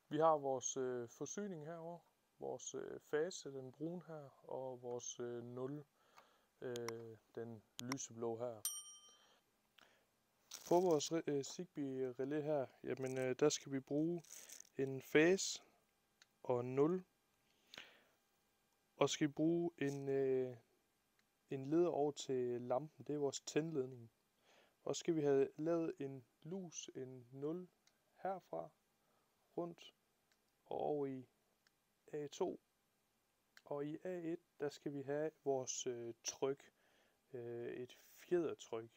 Vi har vores forsyning herovre, vores fase, den brune her, og vores 0, den lyseblå her. På vores Zigbee relé her, jamen der skal vi bruge en fase og en 0. Og skal vi bruge en leder over til lampen, det er vores tændledning. Og skal vi have lavet en lus, en 0 herfra, rundt og over i A2. Og i A1, der skal vi have vores tryk. Et fjedertryk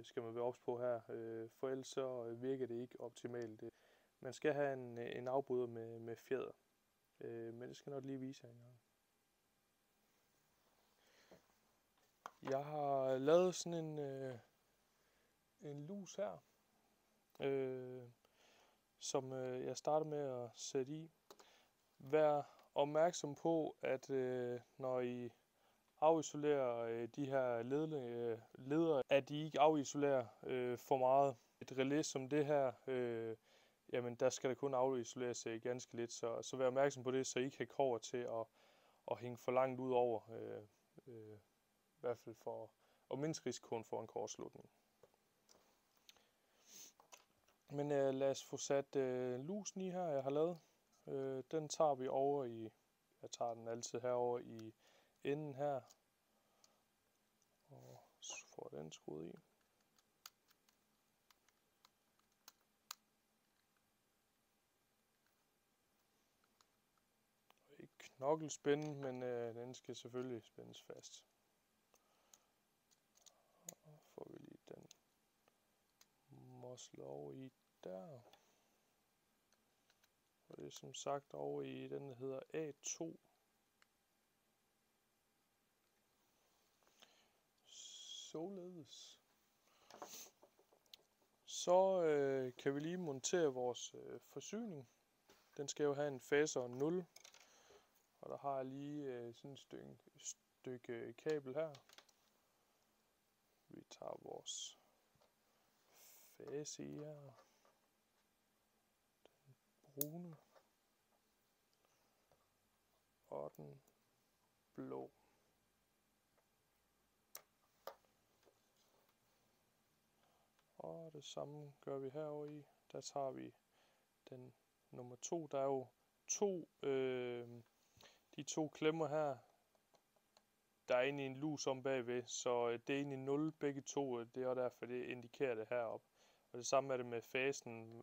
skal man være ops på her, for ellers så virker det ikke optimalt. Man skal have en afbryder med fjeder, men det skal jeg nok lige vise jer engang. Jeg har lavet sådan en lus her, som jeg starter med at sætte i. Vær opmærksom på, at når I afisolerer de her ledere, at de ikke afisolerer for meget. Et relæ som det her, jamen der skal der kun afisoleres ganske lidt, så vær opmærksom på det, så I ikke kommer til at hænge for langt ud over, i hvert fald for at mindske risikoen for en kortslutning. Men lad os få sat lusen i her, jeg har lavet. Den tager vi over i, jeg tager den altid herover i enden her, og så får den skruet i. Ikke knoklespænde, men den skal selvfølgelig spændes fast. Og får vi lige den mosle over i der. Og det er som sagt over i den, der hedder A2. Således. Så kan vi lige montere vores forsyning. Den skal jo have en fase og 0. Og der har jeg lige sådan et stykke kabel her. Vi tager vores fase i her. Den brune. Og den blå. Og det samme gør vi herover i. Der tager vi den nummer 2. Der er jo de to klemmer her. Der er egentlig en lus om bagved, så det er egentlig 0 begge to. Det er derfor, det indikerer det heroppe. Og det samme er det med fasen.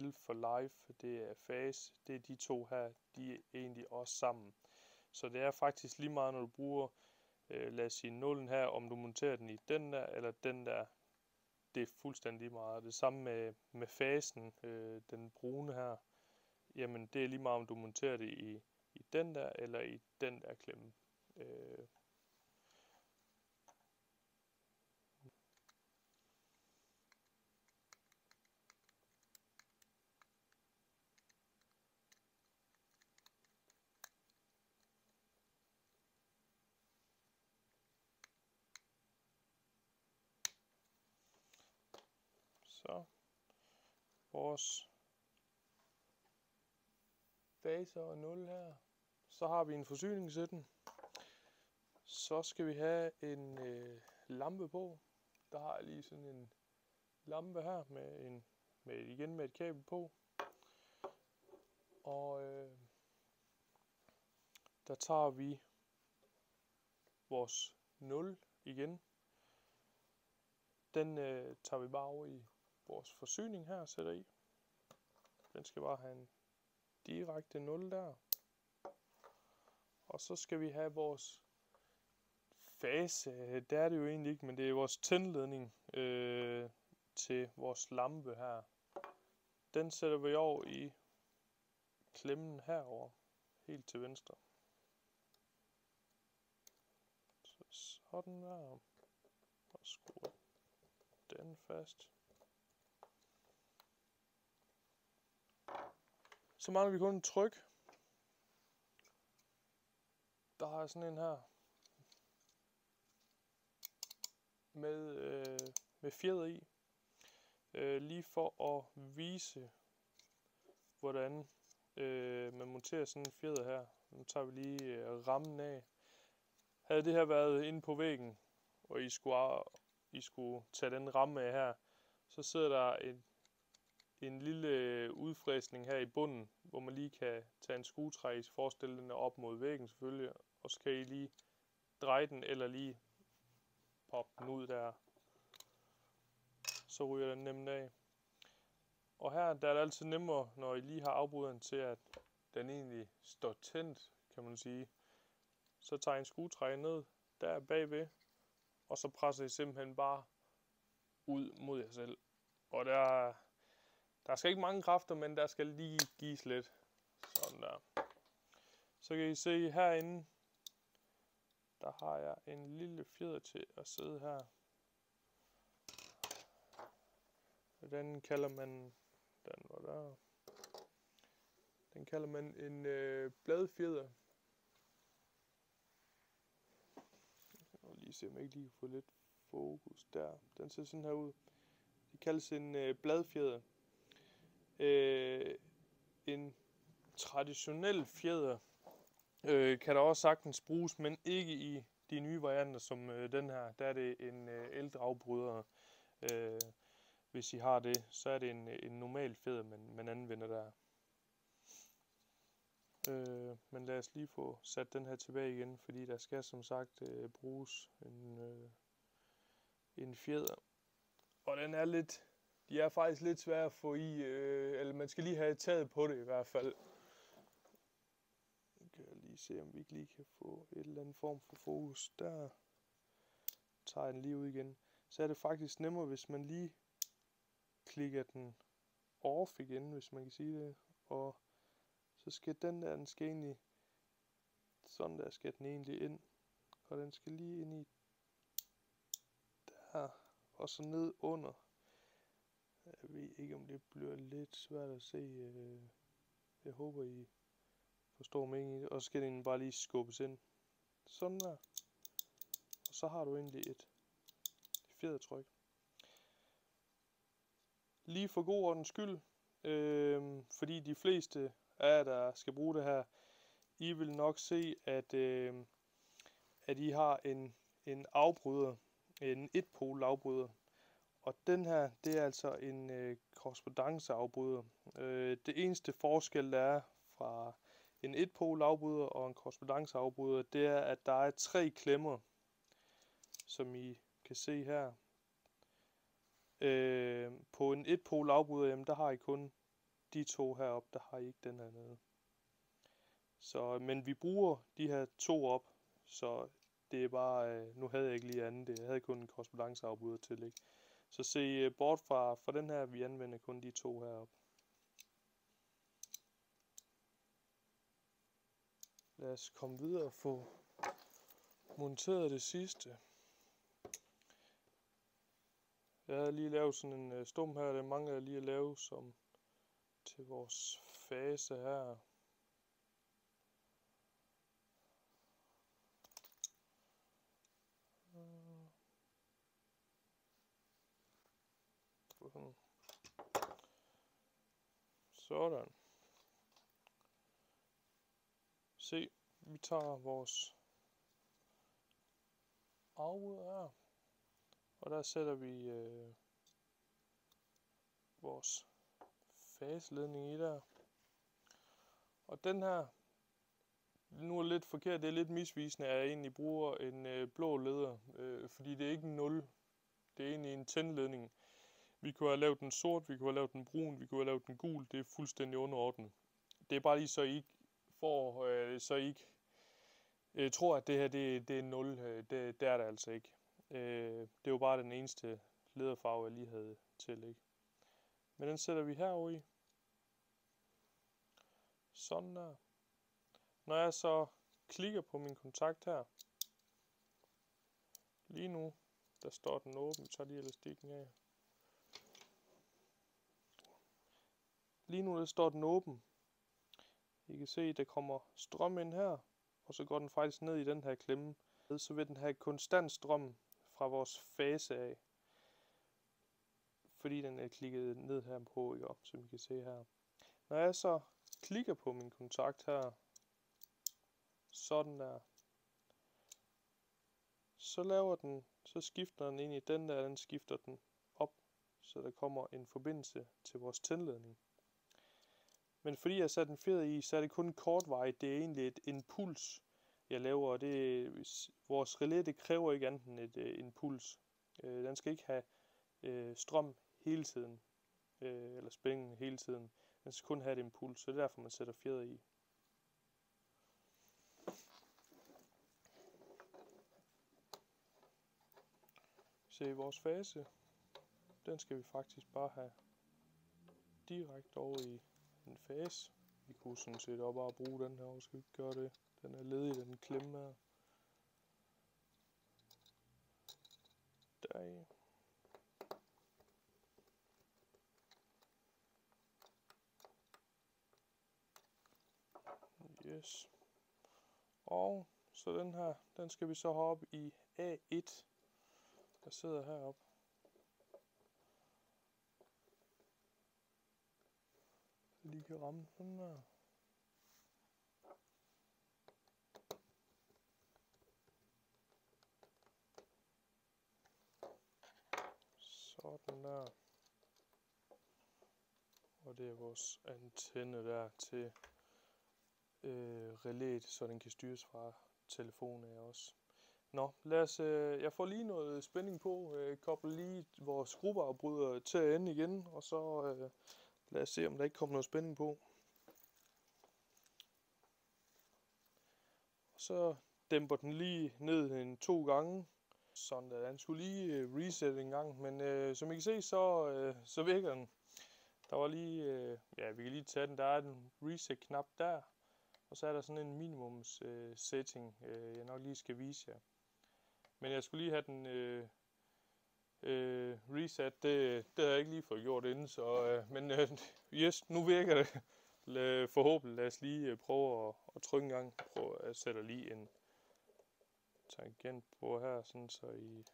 L for live, det er fase. Det er de to her, de er egentlig også sammen. Så det er faktisk lige meget, når du bruger, lad os sige 0'en her, om du monterer den i den der eller den der. Det er fuldstændig lige meget. Det samme med fasen, den brune her. Jamen det er lige meget, om du monterer det i den der eller i den der klemme. Så vores fase og 0 her. Så har vi en forsyning til den. Så skal vi have en lampe på. Der har jeg lige sådan en lampe her med et kabel på. Og der tager vi vores 0 igen. Den tager vi bare over i vores forsyning her og sætter i. Den skal bare have en direkte 0 der. Og så skal vi have vores fase. Det er det jo egentlig ikke, men det er vores tændledning til vores lampe her. Den sætter vi over i klemmen herover, helt til venstre. Så sådan der. Og skruer den fast. Så mangler vi kun en tryk. Der har jeg sådan en her. Med fjeder i. Lige for at vise, hvordan man monterer sådan en fjeder her. Nu tager vi lige rammen af. Havde det her været inde på væggen, og I skulle tage den ramme af her, så sidder der en lille udfræsning her i bunden, hvor man lige kan tage en skruetrækker. I skal forestille den op mod væggen selvfølgelig, og så kan I lige dreje den, eller lige poppe den ud der. Så ryger den nemt af. Og her der er det altid nemmere, når I lige har afbryderen til, at den egentlig står tændt, kan man sige. Så tager I en skruetrækker ned der bagved, og så presser I simpelthen bare ud mod jer selv. Og der skal ikke mange kræfter, men der skal lige gives lidt. Sådan der. Så kan I se herinde, der har jeg en lille fjeder til at sidde her. Den kalder man, den kalder man en bladfjeder. Jeg kan lige se, om jeg ikke lige kan få lidt fokus der. Den ser sådan her ud. Det kaldes en bladfjeder. En traditionel fjeder kan der også sagtens bruges, men ikke i de nye varianter som den her. Der er det en ældre afbryder. Hvis I har det, så er det en normal fjeder, man anvender der. Men lad os lige få sat den her tilbage igen, fordi der skal som sagt bruges en fjeder. Og den er lidt, de er faktisk lidt svære at få i, eller man skal lige have taget på det i hvert fald. Nu kan jeg lige se, om vi ikke lige kan få et eller andet form for fokus. Der tager jeg den lige ud igen. Så er det faktisk nemmere, hvis man lige klikker den off igen, hvis man kan sige det. Og så skal den skal egentlig, sådan der skal den egentlig ind. Og den skal lige ind i der, og så ned under. Jeg ved ikke, om det bliver lidt svært at se. Jeg håber, I forstår meningen i det. Og så skal den bare lige skubbes ind. Sådan der. Og så har du egentlig et fjedertryk. Lige for god ordens skyld, fordi de fleste af jer, der skal bruge det her, I vil nok se, at I har en afbryder, en etpol afbryder. Og den her, det er altså en korrespondanceafbryder. Det eneste forskel, der er fra en etpol afbryder og en korrespondanceafbryder, det er, at der er 3 klemmer, som I kan se her. På en etpol afbryder, jamen der har I kun de 2 heroppe, der har I ikke den her nede. Så, men vi bruger de her 2 op, så det er bare, nu havde jeg ikke lige andet, jeg havde kun en korrespondanceafbryder til, ikke? Så se bort fra den her, vi anvender kun de 2 heroppe. Lad os komme videre og få monteret det sidste. Jeg havde lige lavet sådan en stum her, det mangler jeg lige at lave som til vores fase her. Sådan. Se, vi tager vores afbryder her, og der sætter vi vores faseledning i der. Og den her, nu er det lidt forkert, det er lidt misvisende, at jeg egentlig bruger en blå leder, fordi det er ikke en 0, det er egentlig en tændledning. Vi kunne have lavet den sort, vi kunne have lavet den brun, vi kunne have lavet den gul, det er fuldstændig underordnet. Det er bare lige så I ikke får, så I ikke tror, at det her det er 0, det er det altså ikke. Det er jo bare den eneste lederfarve, jeg lige havde til, ikke? Men den sætter vi herovre i. Sådan der. Når jeg så klikker på min kontakt her, lige nu, der står den åben. Vi tager lige elastikken af. Lige nu, der står den åben. I kan se, at der kommer strøm ind her, og så går den faktisk ned i den her klemme. Så vil den have konstant strøm fra vores fase af, fordi den er klikket ned her på, ikke? Som I kan se her. Når jeg så klikker på min kontakt her, sådan der, så skifter den ind i den der, den skifter den op, så der kommer en forbindelse til vores tændledning. Men fordi jeg satte en fjeder i, så er det kun kortvarigt. Det er egentlig et impuls, jeg laver, og vores relæ, det kræver ikke andet end et impuls. Den skal ikke have strøm hele tiden, eller spænding hele tiden. Den skal kun have et impuls, så det er derfor, man sætter fjeder i. Se, vores fase, den skal vi faktisk bare have direkte over i en fase. Vi kunne sådan set også bare bruge den her, og skal vi ikke gøre det? Den er ledig, den klemme her. Der. Yes. Og så den her, den skal vi så have op i A1, der sidder heroppe. Lige kan ramme sådan der. Sådan der. Og det er vores antenne der til relæet, så den kan styres fra telefonen af også. Nå, jeg får lige noget spænding på. Kobler lige vores skrueafbryder til at ende igen, og så lad os se, om der ikke kommer noget spænding på. Så dæmper den lige ned 2 gange. Sådan der, den skulle lige reset en gang, men som I kan se, så virker den. Der var lige, vi kan lige tage den, der er en reset knap der, og så er der sådan en minimums setting, jeg nok lige skal vise jer. Men jeg skulle lige have den reset, det har jeg ikke lige fået gjort inden, så, men yes, nu virker det. Forhåbentlig lad os lige prøve at trykke en gang. Jeg sætter lige en tangent på her, sådan så I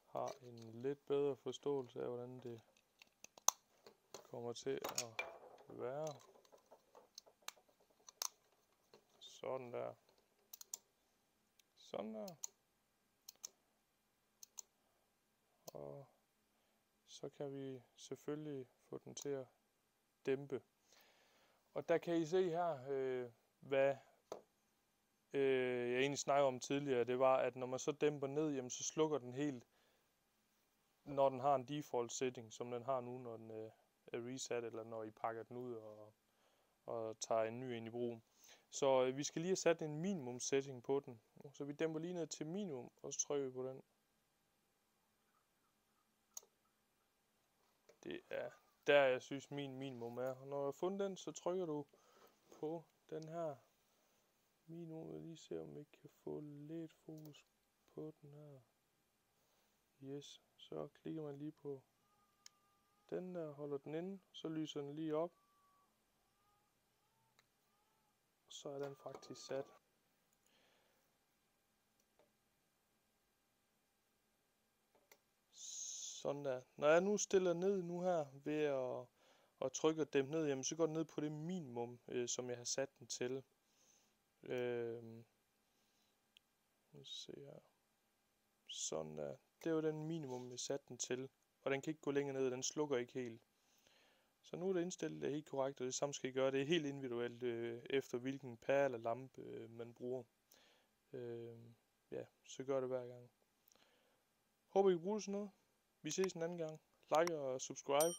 har en lidt bedre forståelse af, hvordan det kommer til at være. Sådan der. Sådan der. Og så kan vi selvfølgelig få den til at dæmpe. Og der kan I se her, hvad jeg egentlig snakkede om tidligere. Det var, at når man så dæmper ned, jamen, så slukker den helt, når den har en default setting, som den har nu, når den er reset, eller når I pakker den ud og tager en ny ind i brug. Så vi skal lige have sat en minimum setting på den. Så vi dæmper lige ned til minimum, og så trykker vi på den. Det er der, jeg synes min minimum er. Og når jeg har fundet den, så trykker du på den her minimum. Jeg lige se, om vi kan få lidt fokus på den her. Yes, så klikker man lige på den der, holder den inde, så lyser den lige op. Og så er den faktisk sat. Sådan der. Når jeg nu stiller ned nu her ved at trykke og dæmpe ned, jamen, så går den ned på det minimum, som jeg har sat den til. Se her. Sådan der. Det er jo den minimum, jeg satte den til. Og den kan ikke gå længere ned, den slukker ikke helt. Så nu er det indstillet helt korrekt, og det samme skal I gøre. Det er helt individuelt efter hvilken pære eller lampe man bruger. Så gør det hver gang. Håber I kan bruge sådan noget. Vi ses en anden gang. Like og subscribe.